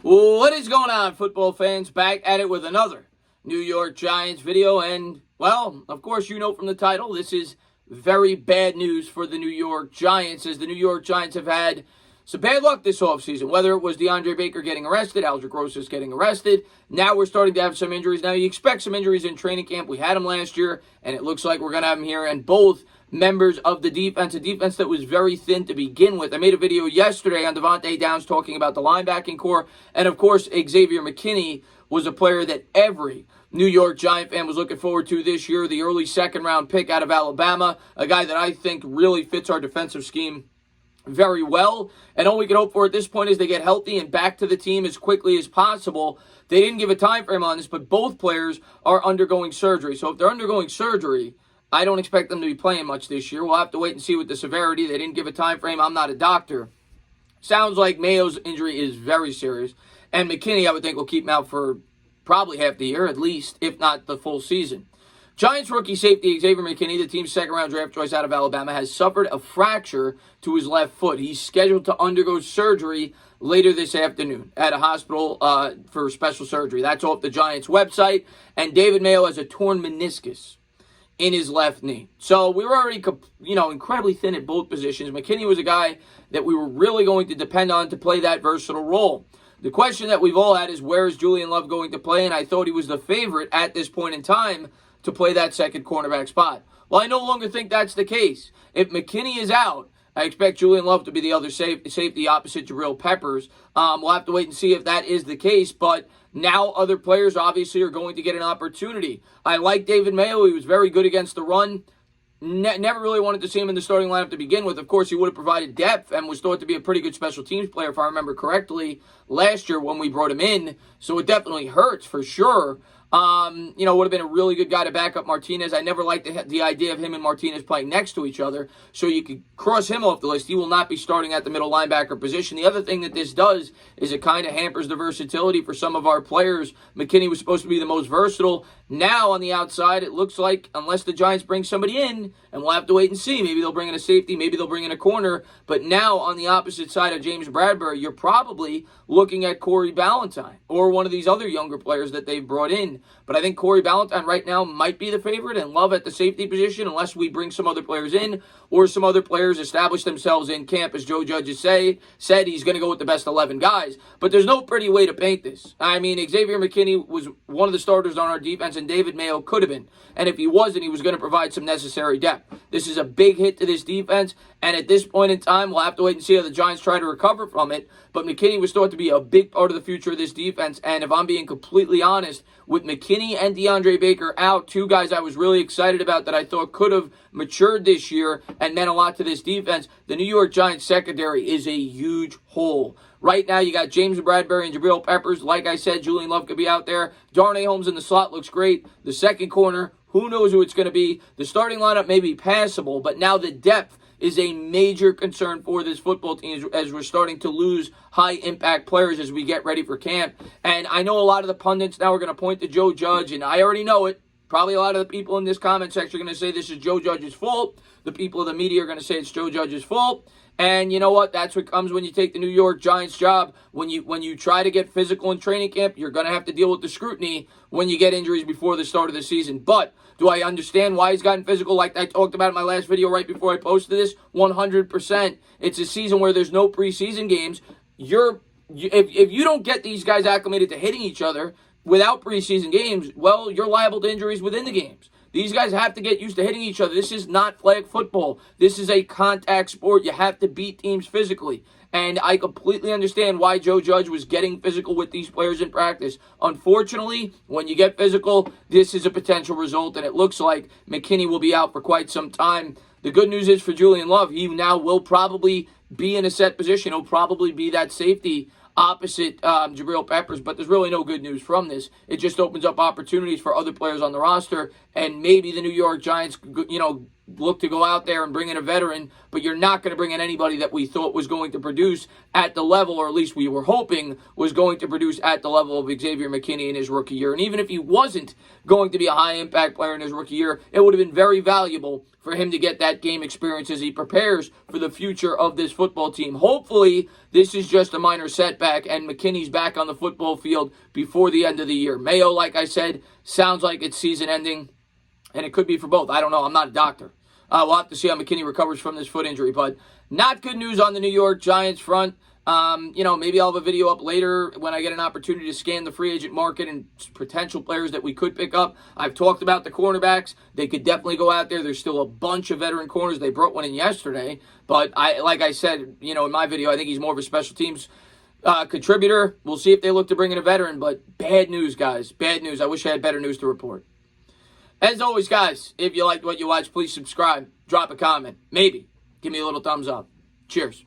What is going on, football fans? Back at it with another New York Giants video. And, well, of course, you know from the title, this is very bad news for the New York Giants, as the New York Giants have had some bad luck this offseason, whether it was DeAndre Baker getting arrested, Aldrick Rosas getting arrested. Now we're starting to have some injuries. Now you expect some injuries in training camp. We had them last year, and it looks like we're going to have them here. And both members of the defense, a defense that was very thin to begin with. I made a video yesterday on Devontae Downs talking about the linebacking core. And, of course, Xavier McKinney was a player that every New York Giant fan was looking forward to this year, the early second-round pick out of Alabama, a guy that I think really fits our defensive scheme very well. And all we can hope for at this point is they get healthy and back to the team as quickly as possible. They didn't give a time frame on this, but both players are undergoing surgery. So if they're undergoing surgery, I don't expect them to be playing much this year. We'll have to wait and see with the severity. They didn't give a time frame. I'm not a doctor. Sounds like Mayo's injury is very serious. And McKinney, I would think, will keep him out for probably half the year, at least, if not the full season. Giants rookie safety Xavier McKinney, the team's second-round draft choice out of Alabama, has suffered a fracture to his left foot. He's scheduled to undergo surgery later this afternoon at a hospital for special surgery. That's off the Giants' website. And David Mayo has a torn meniscus in his left knee. So we were already, incredibly thin at both positions. McKinney was a guy that we were really going to depend on to play that versatile role. The question that we've all had is, where is Julian Love going to play? And I thought he was the favorite at this point in time to play that second cornerback spot. Well, I no longer think that's the case. If McKinney is out, I expect Julian Love to be the other safety opposite Jabril Peppers. We'll have to wait and see if that is the case, but now other players obviously are going to get an opportunity. I like David Mayo. He was very good against the run. Never really wanted to see him in the starting lineup to begin with. Of course, he would have provided depth and was thought to be a pretty good special teams player, if I remember correctly, last year when we brought him in. So it definitely hurts for sure. Would have been a really good guy to back up Martinez. I never liked the idea of him and Martinez playing next to each other, so you could cross him off the list. He will not be starting at the middle linebacker position. The other thing that this does is it kind of hampers the versatility for some of our players. McKinney was supposed to be the most versatile. Now on the outside, it looks like, unless the Giants bring somebody in, and we'll have to wait and see, maybe they'll bring in a safety, maybe they'll bring in a corner, but now on the opposite side of James Bradbury, you're probably looking at Corey Ballantyne or one of these other younger players that they've brought in. But I think Corey Ballantyne right now might be the favorite, and Love at the safety position, unless we bring some other players in or some other players establish themselves in camp. As Joe Judge has said he's going to go with the best 11 guys. But there's no pretty way to paint this. I mean, Xavier McKinney was one of the starters on our defense, and David Mayo could have been. And if he wasn't, he was going to provide some necessary depth. This is a big hit to this defense, and at this point in time, we'll have to wait and see how the Giants try to recover from it. But McKinney was thought to be a big part of the future of this defense, and if I'm being completely honest, with McKinney and DeAndre Baker out, two guys I was really excited about that I thought could have matured this year and meant a lot to this defense, the New York Giants secondary is a huge hole. Right now, you got James Bradbury and Jabril Peppers. Like I said, Julian Love could be out there. Darnay Holmes in the slot looks great. The second corner, who knows who it's going to be. The starting lineup may be passable, but now the depth is a major concern for this football team as we're starting to lose high-impact players as we get ready for camp. And I know a lot of the pundits now are going to point to Joe Judge, and I already know it. Probably a lot of the people in this comment section are going to say this is Joe Judge's fault. The people of the media are going to say it's Joe Judge's fault. And you know what? That's what comes when you take the New York Giants job. When you try to get physical in training camp, you're going to have to deal with the scrutiny when you get injuries before the start of the season. But do I understand why he's gotten physical like I talked about in my last video right before I posted this? 100%. It's a season where there's no preseason games. If you don't get these guys acclimated to hitting each other without preseason games, well, you're liable to injuries within the games. These guys have to get used to hitting each other. This is not flag football. This is a contact sport. You have to beat teams physically. And I completely understand why Joe Judge was getting physical with these players in practice. Unfortunately, when you get physical, this is a potential result, and it looks like McKinney will be out for quite some time. The good news is for Julian Love, he now will probably be in a set position. He'll probably be that safety opposite Jabril Peppers, but there's really no good news from this. It just opens up opportunities for other players on the roster, and maybe the New York Giants, look to go out there and bring in a veteran, but you're not going to bring in anybody that we thought was going to produce at the level, or at least we were hoping was going to produce at the level of Xavier McKinney in his rookie year. And even if he wasn't going to be a high-impact player in his rookie year, it would have been very valuable for him to get that game experience as he prepares for the future of this football team. Hopefully, this is just a minor setback and McKinney's back on the football field before the end of the year. Mayo, like I said, sounds like it's season ending, and it could be for both. I don't know. I'm not a doctor. We'll have to see how McKinney recovers from this foot injury, but not good news on the New York Giants front. Maybe I'll have a video up later when I get an opportunity to scan the free agent market and potential players that we could pick up. I've talked about the cornerbacks. They could definitely go out there. There's still a bunch of veteran corners. They brought one in yesterday, but like I said, in my video, I think he's more of a special teams contributor. We'll see if they look to bring in a veteran, but bad news, guys. Bad news. I wish I had better news to report. As always, guys, if you liked what you watched, please subscribe, drop a comment, maybe give me a little thumbs up. Cheers.